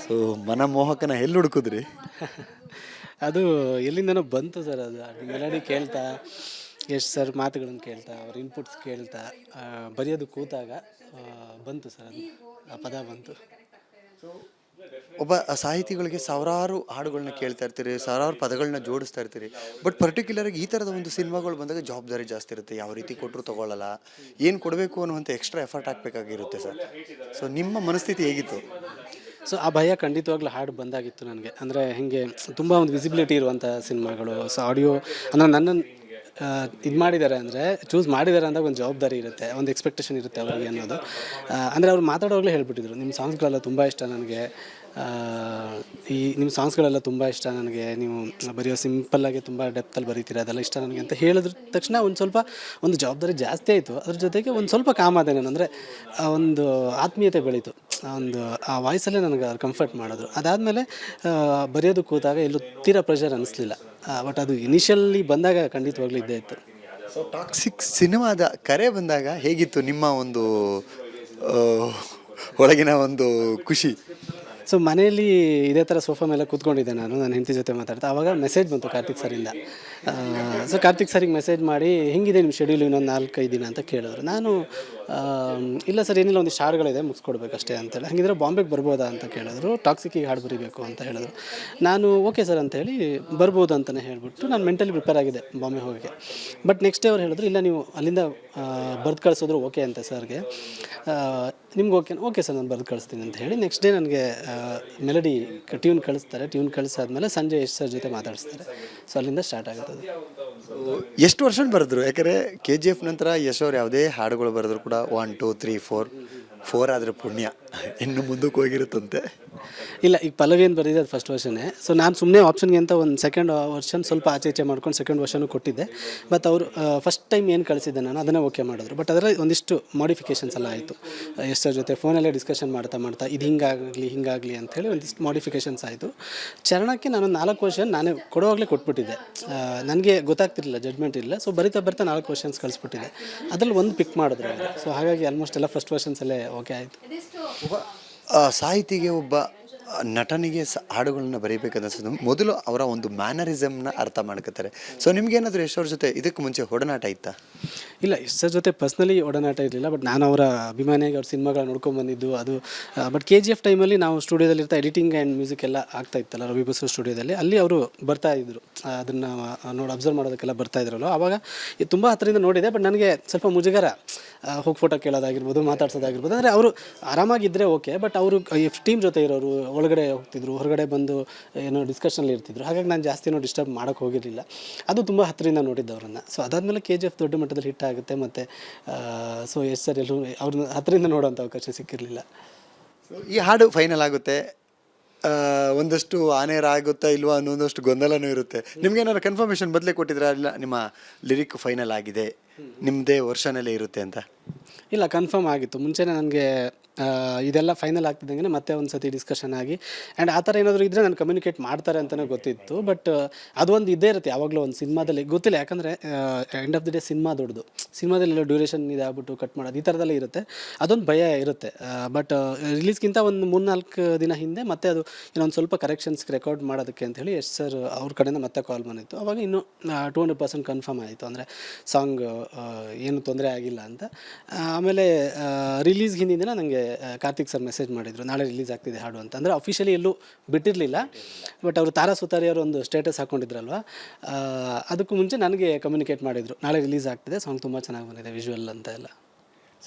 So ಮನಮೋಹಕನ ಎಲ್ಲಿ ಹುಡುಕಿದ್ರಿ? ಅದು ಎಲ್ಲಿಂದನೋ ಬಂತು ಸರ್. ಅದು ಮೆಲಡಿ ಕೇಳ್ತಾ ಎಷ್ಟು ಸರ್ ಮಾತುಗಳನ್ನು ಕೇಳ್ತಾ ಅವ್ರ ಇನ್ಪುಟ್ಸ್ ಕೇಳ್ತಾ ಬರೆಯೋದು ಕೂತಾಗ ಬಂತು ಸರ್, ಅದು ಆ ಪದ ಬಂತು. ಒಬ್ಬ ಸಾಹಿತಿಗಳಿಗೆ ಸಾವಿರಾರು ಹಾಡುಗಳನ್ನ ಕೇಳ್ತಾ ಇರ್ತೀರಿ, ಸಾವಿರಾರು ಪದಗಳನ್ನ ಜೋಡಿಸ್ತಾ ಇರ್ತೀರಿ. ಬಟ್ ಪರ್ಟಿಕ್ಯುಲರಾಗಿ ಈ ಥರದ ಒಂದು ಸಿನಿಮಾಗಳು ಬಂದಾಗ ಜವಾಬ್ದಾರಿ ಜಾಸ್ತಿ ಇರುತ್ತೆ. ಯಾವ ರೀತಿ ಕೊಟ್ಟರು ತೊಗೊಳ್ಳಲ್ಲ, ಏನು ಕೊಡಬೇಕು ಅನ್ನುವಂಥ ಎಕ್ಸ್ಟ್ರಾ ಎಫರ್ಟ್ ಹಾಕಬೇಕಾಗಿರುತ್ತೆ ಸರ್. ಸೊ ನಿಮ್ಮ ಮನಸ್ಥಿತಿ ಹೇಗಿತ್ತು? ಸೊ ಆ ಭಯ ಖಂಡಿತವಾಗ್ಲೂ ಹಾಡು ಬಂದಾಗಿತ್ತು ನನಗೆ. ಅಂದರೆ ಹೀಗೆ ತುಂಬ ಒಂದು ವಿಸಿಬಿಲಿಟಿ ಇರುವಂಥ ಸಿನಿಮಾಗಳು, ಸೊ ಆಡಿಯೋ ಅಂದರೆ ನನ್ನನ್ನು ಇದು ಮಾಡಿದ್ದಾರೆ ಅಂದರೆ ಚೂಸ್ ಮಾಡಿದ್ದಾರೆ ಅಂದಾಗ ಒಂದು ಜವಾಬ್ದಾರಿ ಇರುತ್ತೆ, ಒಂದು ಎಕ್ಸ್ಪೆಕ್ಟೇಷನ್ ಇರುತ್ತೆ ಅವ್ರಿಗೆ ಅನ್ನೋದು. ಅಂದರೆ ಅವ್ರು ಮಾತಾಡೋವಾಗಲೇ ಹೇಳ್ಬಿಟ್ಟಿದ್ರು, ನಿಮ್ಮ ಸಾಂಗ್ಸ್ಗಳೆಲ್ಲ ತುಂಬ ಇಷ್ಟ ನನಗೆ, ನಿಮ್ಮ ಸಾಂಗ್ಸ್ಗಳೆಲ್ಲ ತುಂಬ ಇಷ್ಟ ನನಗೆ, ನೀವು ಬರೆಯೋ ಸಿಂಪಲ್ಲಾಗಿ ತುಂಬ ಡೆಪ್ತಲ್ಲಿ ಬರೀತೀರ, ಅದೆಲ್ಲ ಇಷ್ಟ ನನಗೆ ಅಂತ ಹೇಳಿದ್ರ ತಕ್ಷಣ ಒಂದು ಜವಾಬ್ದಾರಿ ಜಾಸ್ತಿ ಆಯಿತು. ಅದ್ರ ಜೊತೆಗೆ ಒಂದು ಸ್ವಲ್ಪ ಕಾಮಾದೆ ನಾನು, ಅಂದರೆ ಒಂದು ಆತ್ಮೀಯತೆ ಬೆಳೀತು. ಆ ವಾಯ್ಸಲ್ಲೇ ನನಗೆ ಕಂಫರ್ಟ್ ಮಾಡಿದ್ರು. ಅದಾದಮೇಲೆ ಬರೆಯೋದು ಕೂತಾಗ ಎಲ್ಲೂ ತೀರಾ ಪ್ರೆಷರ್ ಅನ್ನಿಸ್ಲಿಲ್ಲ. ಬಟ್ ಅದು ಇನಿಷಿಯಲಿ ಬಂದಾಗ ಖಂಡಿತವಾಗ್ಲೂ ಇದ್ದೇ ಇತ್ತು. ಸೊ ಟಾಕ್ಸಿಕ್ ಸಿನಿಮಾದ ಕರೆ ಬಂದಾಗ ಹೇಗಿತ್ತು ನಿಮ್ಮ ಒಂದು ಒಳಗಿನ ಒಂದು ಖುಷಿ? ಸೊ ಮನೆಯಲ್ಲಿ ಇದೇ ಥರ ಸೋಫಾ ಮೇಲೆ ಕೂತ್ಕೊಂಡಿದ್ದೆ ನಾನು, ನನ್ನ ಹೆಂಡತಿ ಜೊತೆ ಮಾತಾಡ್ತಾ. ಆವಾಗ ಮೆಸೇಜ್ ಬಂತು ಕಾರ್ತಿಕ್ ಸರಿಂದ. ಸೊ ಕಾರ್ತಿಕ್ ಸರಿಗೆ ಮೆಸೇಜ್ ಮಾಡಿ ಹೆಂಗಿದೆ ನಿಮ್ಮ ಶೆಡ್ಯೂಲ್ ಇನ್ನೊಂದು 4-5 ದಿನ ಅಂತ ಕೇಳಿದ್ರು. ನಾನು ಇಲ್ಲ ಸರ್, ಏನಿಲ್ಲ, ಒಂದಿಷ್ಟು ಹಾಡುಗಳಿದೆ ಮುಗಿಸ್ಕೊಡ್ಬೇಕಷ್ಟೇ ಅಂತೇಳಿ. ಹಾಗಿದ್ರೆ ಬಾಂಬೆಗೆ ಬರ್ಬೋದಾ ಅಂತ ಕೇಳಿದ್ರು. ಟಾಕ್ಸಿಕ್ಕಿಗೆ ಹಾಡು ಬರೀಬೇಕು ಅಂತ ಹೇಳಿದ್ರು. ನಾನು ಓಕೆ ಸರ್ ಅಂತೇಳಿ ಬರ್ಬೋದು ಅಂತಲೇ ಹೇಳಿಬಿಟ್ಟು ನಾನು ಮೆಂಟಲಿ ಪ್ರಿಪೇರ್ ಆಗಿದೆ ಬಾಂಬೆ ಹೋಗೋಕ್ಕೆ. ಬಟ್ ನೆಕ್ಸ್ಟ್ ಡೇ ಅವ್ರು ಹೇಳಿದ್ರು, ಇಲ್ಲ ನೀವು ಅಲ್ಲಿಂದ ಬರ್ದು ಕಳಿಸಿದ್ರು ಓಕೆ ಅಂತೆ ಸರ್ಗೆ, ನಿಮ್ಗೆ ಓಕೆ ಸರ್ ನಾನು ಬರ್ದು ಕಳಿಸ್ತೀನಿ ಅಂತ ಹೇಳಿ ನೆಕ್ಸ್ಟ್ ಡೇ ನನಗೆ ಮೆಲಡಿ ಟ್ಯೂನ್ ಕಳಿಸ್ತಾರೆ. ಟ್ಯೂನ್ ಕಳಿಸಾದ್ಮೇಲೆ ಸಂಜೆ ಯಶ್ ಸರ್ ಜೊತೆ ಮಾತಾಡಿಸ್ತಾರೆ. ಸೊ ಅಲ್ಲಿಂದ ಸ್ಟಾರ್ಟ್ ಆಗುತ್ತೆ. ಎಷ್ಟು ವರ್ಷ ಬರೆದ್ರು? ಯಾಕಂದರೆ KGF ನಂತರ ಯಶ್ ಅವ್ರು ಯಾವುದೇ ಹಾಡುಗಳು ಬರೆದ್ರು ಕೂಡ 1 2 3 4 ಆದರೆ ಪುಣ್ಯ, ಇನ್ನು ಮುಂದಕ್ಕೆ ಹೋಗಿರುತ್ತಂತೆ. ಇಲ್ಲ, ಈಗ ಪಲ್ಲವಿ ಏನು ಬರೆದಿದೆ ಅದು ಫಸ್ಟ್ ವರ್ಷನೇ. ಸೊ ನಾನು ಸುಮ್ಮನೆ ಆಪ್ಷನ್ಗೆ ಅಂತ ಒಂದು ಸೆಕೆಂಡ್ ವರ್ಷನ್ ಸ್ವಲ್ಪ ಆಚೆ ಈಚೆ ಮಾಡ್ಕೊಂಡು ಸೆಕೆಂಡ್ ವರ್ಷನೂ ಕೊಟ್ಟಿದ್ದೆ. ಮತ್ತು ಅವರು ಫಸ್ಟ್ ಟೈಮ್ ಏನು ಕಳಿಸಿದ್ದೆ ನಾನು ಅದನ್ನೇ ಓಕೆ ಮಾಡಿದ್ರು. ಬಟ್ ಅದರಲ್ಲಿ ಒಂದಿಷ್ಟು ಮಾಡಿಫಿಕೇಷನ್ಸ್ ಎಲ್ಲ ಆಯಿತು. ಎಷ್ಟರ ಜೊತೆ ಫೋನಲ್ಲೇ ಡಿಸ್ಕಷನ್ ಮಾಡ್ತಾ ಇದು ಹಿಂಗಾಗಲಿ ಅಂಥೇಳಿ ಒಂದಿಷ್ಟು ಮಾಡಿಫಿಕೇಷನ್ಸ್ ಆಯಿತು. ಚರಣಕ್ಕೆ ನಾನು 4 ವರ್ಷನ್ ನಾನೇ ಕೊಡುವಾಗಲೇ ಕೊಟ್ಬಿಟ್ಟಿದ್ದೆ. ನನಗೆ ಗೊತ್ತಾಗ್ತಿರಲಿಲ್ಲ, ಜಡ್ಮೆಂಟ್ ಇಲ್ಲ. ಸೊ ಬರಿತಾ 4 ವರ್ಷನ್ಸ್ ಕಳಿಸ್ಬಿಟ್ಟಿದ್ದೆ. ಅದರಲ್ಲಿ ಒಂದು ಪಿಕ್ ಮಾಡಿದ್ರು ಅವರು. ಸೊ ಹಾಗಾಗಿ ಆಲ್ಮೋಸ್ಟ್ ಎಲ್ಲ ಫಸ್ಟ್ ವರ್ಷನ್ಸಲ್ಲೇ ಓಕೆ ಆಯಿತು. ಒಬ್ಬ ಸಾಹಿತಿಗೆ, ಒಬ್ಬ ನಟನಿಗೆ ಹಾಡುಗಳನ್ನ ಬರೀಬೇಕನ್ನಿಸೋದು ಮೊದಲು ಅವರ ಒಂದು ಮ್ಯಾನರಿಸಮ್ನ ಅರ್ಥ ಮಾಡ್ಕೋತಾರೆ. ಸೊ ನಿಮ್ಗೇನಾದರೂ ಯಶ್ ಅವ್ರ ಜೊತೆ ಇದಕ್ಕೆ ಮುಂಚೆ ಒಡನಾಟ ಇತ್ತಾ? ಇಲ್ಲ, ಯಶ್ ಸರ್ ಜೊತೆ ಪರ್ಸ್ನಲಿ ಒಡನಾಟ ಇರಲಿಲ್ಲ. ಬಟ್ ನಾನು ಅವರ ಅಭಿಮಾನಿಯಾಗಿ ಅವ್ರ ಸಿನಿಮಾಗಳನ್ನ ನೋಡ್ಕೊಂಡ್ಬಂದಿದ್ದು ಅದು. ಬಟ್ KGF ಟೈಮಲ್ಲಿ ನಾವು ಸ್ಟುಡಿಯೋದಲ್ಲಿ ಇರ್ತಾ ಎಡಿಟಿಂಗ್ ಆ್ಯಂಡ್ ಮ್ಯೂಸಿಕ್ ಎಲ್ಲ ಆಗ್ತಾ ಇತ್ತಲ್ಲ ರವಿ ಬಸು ಸ್ಟುಡಿಯೋದಲ್ಲಿ, ಅಲ್ಲಿ ಅವರು ಬರ್ತಾಯಿದ್ರು. ಅದನ್ನು ಅಬ್ಸರ್ವ್ ಮಾಡೋದಕ್ಕೆಲ್ಲ ಬರ್ತಾಯಿದ್ರಲ್ಲ. ಆವಾಗ ತುಂಬ ಹತ್ತಿರದಿಂದ ನೋಡಿದೆ. ಬಟ್ ನನಗೆ ಸ್ವಲ್ಪ ಮುಜುಗರ, ಹೋಗಿ ಫೋಟೋ ಕೇಳೋದಾಗಿರ್ಬೋದು, ಮಾತಾಡ್ಸೋದಾಗಿರ್ಬೋದು. ಅಂದರೆ ಅವರು ಆರಾಮಾಗಿದ್ದರೆ ಓಕೆ. ಬಟ್ ಅವರು ಟೀಮ್ ಜೊತೆ ಇರೋರು ಒಳಗಡೆ ಹೋಗ್ತಿದ್ರು, ಹೊರಗಡೆ ಬಂದು ಏನೋ ಡಿಸ್ಕಷನಲ್ಲಿ ಇರ್ತಿದ್ರು. ಹಾಗಾಗಿ ನಾನು ಜಾಸ್ತಿ ಡಿಸ್ಟರ್ಬ್ ಮಾಡೋಕ್ಕೆ ಹೋಗಿರಲಿಲ್ಲ. ಅದು ತುಂಬ ಹತ್ತಿರದಿಂದ ನೋಡಿದ್ದವ್ರನ್ನ. ಸೊ ಅದಾದಮೇಲೆ KGF ದೊಡ್ಡ ಮಟ್ಟದಲ್ಲಿ ಹಿಟ್ ಆಗುತ್ತೆ. ಮತ್ತು ಸೊ ಯಶ್ ಸರ್ ಎಲ್ಲೂ ಅವ್ರನ್ನ ಹತ್ತಿರದಿಂದ ನೋಡೋಂಥ ಅವಕಾಶ ಸಿಕ್ಕಿರಲಿಲ್ಲ. ಈ ಹಾಡು ಫೈನಲ್ ಆಗುತ್ತೆ, ಒಂದಷ್ಟು ಆನೇರ ಆಗುತ್ತಾ ಇಲ್ವಾ ಅನ್ನೋದಷ್ಟು ಗೊಂದಲನೂ ಇರುತ್ತೆ. ನಿಮ್ಗೇನಾದ್ರು ಕನ್ಫರ್ಮೇಷನ್ ಬದಲೇ ಕೊಟ್ಟಿದ್ರೆ ಇಲ್ಲ ನಿಮ್ಮ ಲಿರಿಕ್ ಫೈನಲ್ ಆಗಿದೆ, ನಿಮ್ಮದೇ ವರ್ಷನಲ್ಲೇ ಇರುತ್ತೆ ಅಂತ? ಇಲ್ಲ, ಕನ್ಫರ್ಮ್ ಆಗಿತ್ತು ಮುಂಚೆನೇ ನನಗೆ. ಇದೆಲ್ಲ ಫೈನಲ್ ಆಗ್ತಿದ್ದಂಗೆ ಮತ್ತೆ ಒಂದು ಸತಿ ಡಿಸ್ಕಷನ್ ಆಗಿ ಆ್ಯಂಡ್ ಆ ಥರ ಏನಾದರೂ ಇದ್ದರೆ ನಾನು ಕಮ್ಯುನಿಕೇಟ್ ಮಾಡ್ತಾರೆ ಅಂತಲೇ ಗೊತ್ತಿತ್ತು. ಬಟ್ ಅದೊಂದು ಇದ್ದೇ ಇರುತ್ತೆ ಯಾವಾಗಲೂ ಒಂದು ಸಿನಿಮಾದಲ್ಲಿ, ಗೊತ್ತಿಲ್ಲ. ಯಾಕಂದರೆ end of the day cinema ದೊಡ್ಡದು, ಸಿನಿಮಾದಲ್ಲೆಲ್ಲ ಡ್ಯೂರೇಷನ್ ಇದಾಗ್ಬಿಟ್ಟು ಕಟ್ ಮಾಡೋದು ಈ ಥರದಲ್ಲೇ ಇರುತ್ತೆ. ಅದೊಂದು ಭಯ ಇರುತ್ತೆ. ಬಟ್ ರಿಲೀಸ್ಗಿಂತ ಒಂದು 3-4 ದಿನ ಹಿಂದೆ ಮತ್ತೆ ಅದು ಇನ್ನೊಂದು ಸ್ವಲ್ಪ ಕರೆಕ್ಷನ್ಸ್ಗೆ ರೆಕಾರ್ಡ್ ಮಾಡೋದಕ್ಕೆ ಅಂಥೇಳಿ ಯಶ್ ಸರ್ ಅವ್ರ ಕಡೆಯಿಂದ ಮತ್ತೆ ಕಾಲ್ ಬಂದಿತ್ತು. ಆವಾಗ ಇನ್ನೂ 200% ಕನ್ಫರ್ಮ್ ಆಯಿತು. ಅಂದರೆ ಸಾಂಗ್ ಏನು ತೊಂದರೆ ಆಗಿಲ್ಲ ಅಂತ. ಆಮೇಲೆ ರಿಲೀಸ್ ಹಿಂದಿನ ದಿನ ನನಗೆ ಕಾರ್ತಿಕ್ ಸರ್ ಮೆಸೇಜ್ ಮಾಡಿದರು, ನಾಳೆ ರಿಲೀಸ್ ಆಗ್ತಿದೆ ಹಾಡು ಅಂತ. ಅಂದರೆ ಅಫಿಷಿಯಲಿ ಎಲ್ಲೂ ಬಿಟ್ಟಿರಲಿಲ್ಲ. ಬಟ್ ಅವರು ತಾರಾ ಸುತಾರಿ ಅವರು ಒಂದು ಸ್ಟೇಟಸ್ ಹಾಕ್ಕೊಂಡಿದ್ರಲ್ವ, ಅದಕ್ಕೂ ಮುಂಚೆ ನನಗೆ ಕಮ್ಯುನಿಕೇಟ್ ಮಾಡಿದರು, ನಾಳೆ ರಿಲೀಸ್ ಆಗ್ತಿದೆ, ಸಾಂಗ್ ತುಂಬ ಚೆನ್ನಾಗಿ ಬಂದಿದೆ ವಿಜುವಲ್ ಅಂತ ಎಲ್ಲ.